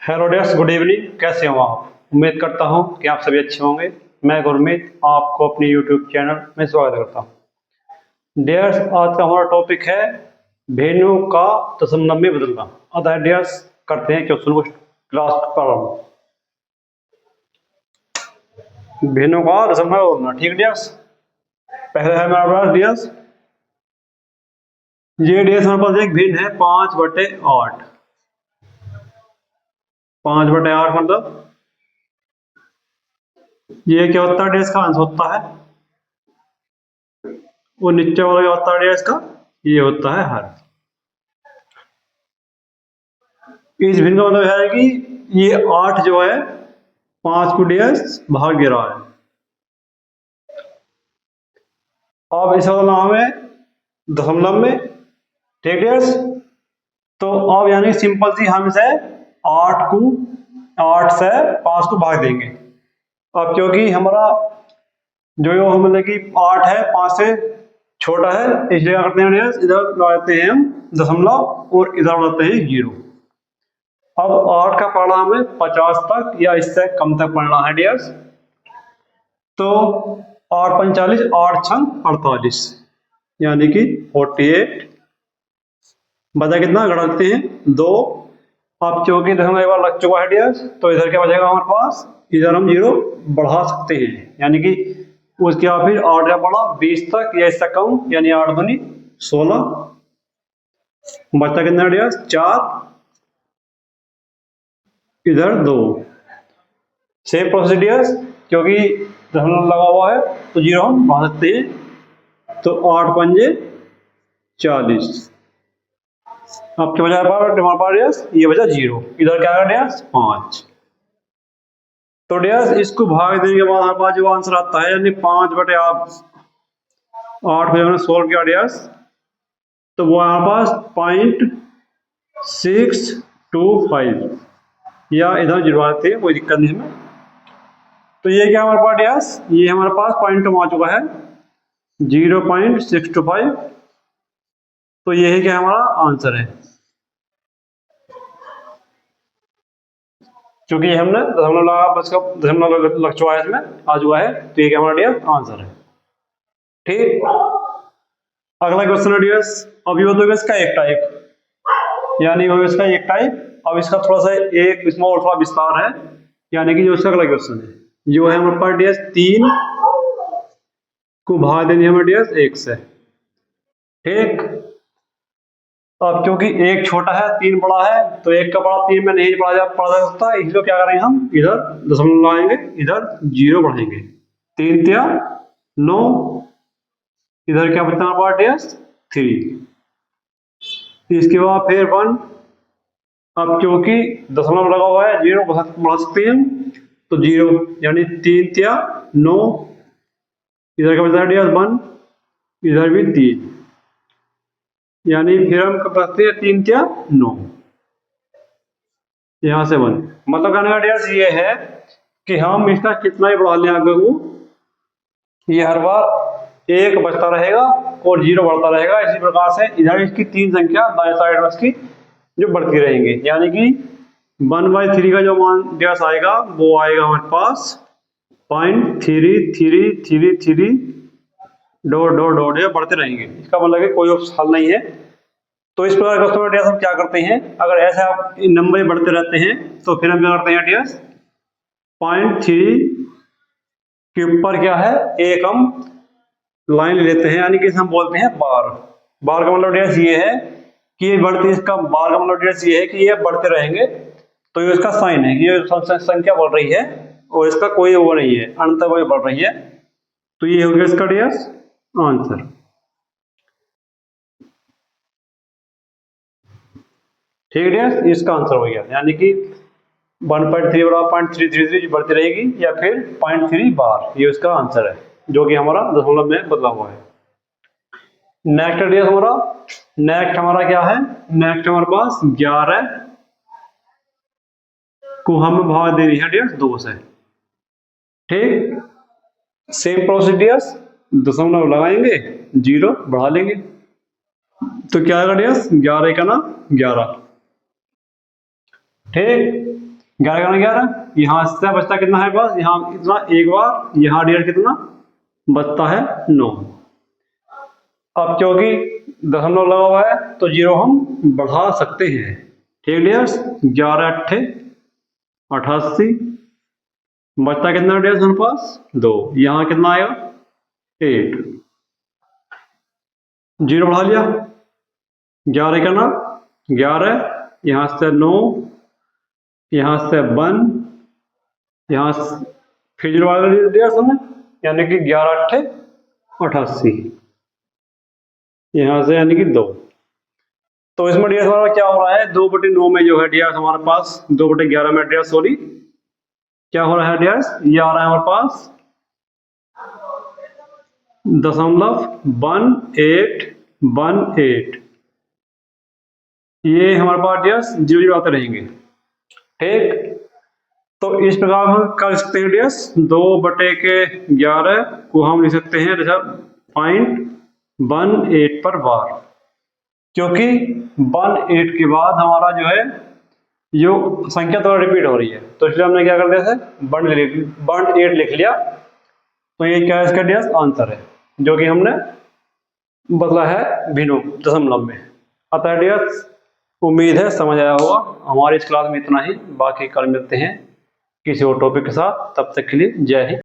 Hello dears, good evening. कैसे हो आप? उम्मीद करता हूं कि आप सभी अच्छे होंगे। मैं गुरमीत आपको अपने यूट्यूब चैनल में स्वागत करता हूं। डियर्स, आज का हमारा टॉपिक है वेन्यू का दशमलव में बदलना। अतः डियर्स, करते हैं क्वेश्चन को क्लास प्रारंभ। वेन्यू का दशमलव में बदलना। ठीक डियर्स, पहले है हमारे पास डियर्स, ये डियर्स हमारे पास एक भिन्न है 5/8। 5/8 मतलब ये क्या होता है डियर्स का आंसर होता है, वो नीचे वाला क्या होता है डियर्स का, ये होता है हर। इस भिन्न का मतलब है कि ये 8 जो है 5 को डियर्स भाग गिरा है। अब इस वाला नाम है दशमलव में। ठीक डियर्स, तो अब यानी सिंपल सी हम इसे 8 से 5 को भाग देंगे। अब क्योंकि हमारा जो मतलब कि 8 है 5 से छोटा है, इसलिए क्या करते हैं डियर्स, इधर लगाते हैं हम दशमलव और इधर लगाते हैं 0। अब 8 का पढ़ना हमें 50 तक या इससे कम तक पढ़ना है डियर्स। तो 8 45, 8 6 48, यानी कि 48 बचा कितना, गढ़ते हैं 2। अब क्योंकि दशमलव एक बार लग चुका है डियर्स, तो इधर क्या बचेगा हमारे पास, इधर हम 0 बढ़ा सकते हैं, यानी कि उसके बाद फिर 8 का बढ़ा 20 तक या इससे कम, यानी 8 दूनी 16। बचता कितना डियर्स, 4, इधर 2। सेम प्रोसीडियर्स, क्योंकि दशमलव लगा हुआ है तो 0 हम बढ़ा सकते हैं। तो 8 पंजे 40। अब क्या बचा हमारे पास, ये बचा 0। इधर क्या है डियर्स, 5। तो डियर्स इसको भाग देने के बाद हमारे पास जो आंसर आता है, यानी 5/8 पे हमने सोल्व किया डियर्स, तो वो हमारे पास 0.625, या इधर 0 आते हैं, कोई दिक्कत नहीं है। तो ये क्या हमारे पास डियर्स, ये हमारे पास पॉइंट आ चुका है 0.625। तो यही क्या हमारा आंसर है, क्योंकि हमने दशमलव लगा, बस का दशमलव लग चुका है, इसमें आ चुका है। तो ये क्या हमारा डियर आंसर है। ठीक, अगला क्वेश्चन है डियर्स। अभी वो तो इसका एक टाइप, यानी वो इसका एक टाइप। अब इसका थोड़ा सा एक इसमें और थोड़ा विस्तार है, यानी कि जो इसका अगला क्वेश्चन है, जो है हमारे पास डियर्स 3 को भाग देनी है हमें डियर्स 1 से। ठीक, अब क्योंकि 1 छोटा है 3 बड़ा है, तो 1 का बड़ा 3 में नहीं पढ़ा जा सकता, इसलिए क्या करेंगे हम, इधर दशमलव लगाएंगे, इधर 0 बढ़ेंगे। 3 तिया 9, इधर क्या बचता है डियर्स 3। इसके बाद फिर 1। अब क्योंकि दशमलव लगा हुआ है 0 बढ़ा सकते हैं, तो 0, यानी 3 तिया 9, इधर क्या बचता है डियर्स 1, इधर भी 3, यानी फिर हम कर सकते हैं 3 तिया 9, यहां से 1। मतलब कहने का डियर्स ये है कि हम इसका कितना ही बढ़ा लें आगे को, ये हर बार 1 बचता रहेगा और 0 बढ़ता रहेगा। इसी प्रकार से इधर इसकी 3 संख्या दाएं साइड में इसकी जो बढ़ती रहेंगी, यानी कि 1/3 का जो मान डियर्स आएगा, वो आएगा हमारे पास 0.3333 डॉट डॉट डॉट, ये बढ़ते रहेंगे। इसका मतलब है कोई हल नहीं है। तो इस प्रकार का डियर्स हम क्या करते हैं, अगर ऐसे आप नंबर बढ़ते रहते हैं, तो फिर हम क्या करते हैं डियर्स, 0.3 के ऊपर क्या है, एक हम लाइन लेते हैं, यानी कि हम बोलते हैं बार। बार का मतलब डियर्स ये है कि ये बढ़ती, इसका बार का मतलब डियर्स ये है कि ये बढ़ते रहेंगे। तो ये इसका साइन है कि ये संख्या बढ़ रही है और इसका कोई वो नहीं है, अंत कोई बढ़ रही है। तो ये हो गया इसका डियर्स आंसर। ठीक है डियर्स, इसका आंसर हो गया, यानी कि 1.3 बराबर 0.333 बढ़ती रहेगी, या फिर 0.3 बार, ये उसका आंसर है, जो कि हमारा दशमलव में बदला हुआ है। नेक्स्ट डियर्स हमारा क्या है, नेक्स्ट हमारे पास 11 को हमें भाग देनी है डियर्स 2 से। ठीक, सेम प्रोसीडियर्स, दशमलव लगाएंगे 0 बढ़ा लेंगे, तो क्या आएगा डियर्स, 11 का ना 11। ठीक, 11 का 11, यहाँ से बचता कितना है बस, यहाँ इतना एक बार, यहाँ डियर कितना बचता है 9। अब क्योंकि दशमलव लगा हुआ है तो 0 हम बढ़ा सकते हैं। ठीक डियर्स, 11 अट्ठे 88, बचता कितना डियर्स हमारे पास 2, यहाँ कितना आएगा 8, 0 बढ़ा लिया, 11 का ना 11, यहाँ से 9, यहाँ से 1, यहाँ फिर 0 बढ़ा दिया हमने, यानी कि 11 अट्ठे 88, यहाँ से यानी कि 2। तो इसमें डियर हमारा क्या हो रहा है, 2/9 में जो है डियर हमारे पास 2/11 में डियर सॉरी क्या हो रहा है डियर, ये आ रहा है हमारे पास 0.1818, ये हमारे पास डियर 0 आते रहेंगे। ठीक, तो इस प्रकार हम कर सकते हैं डियर्स, 2/11 को हम लिख सकते हैं जैसा 0.18 पर बार, क्योंकि 18 के बाद हमारा जो है यो संख्या थोड़ा रिपीट हो रही है, तो इसलिए हमने क्या कर दिया है 18 लिख लिया। तो ये क्या है इसका डियर्स आंसर है, जो कि हमने बदला है भिन्नों दशमलव में। अतः डियर्स उम्मीद है समझ आया होगा। हमारी इस क्लास में इतना ही, बाकी कल मिलते हैं किसी और टॉपिक के साथ, तब तक के लिए जय हिंद।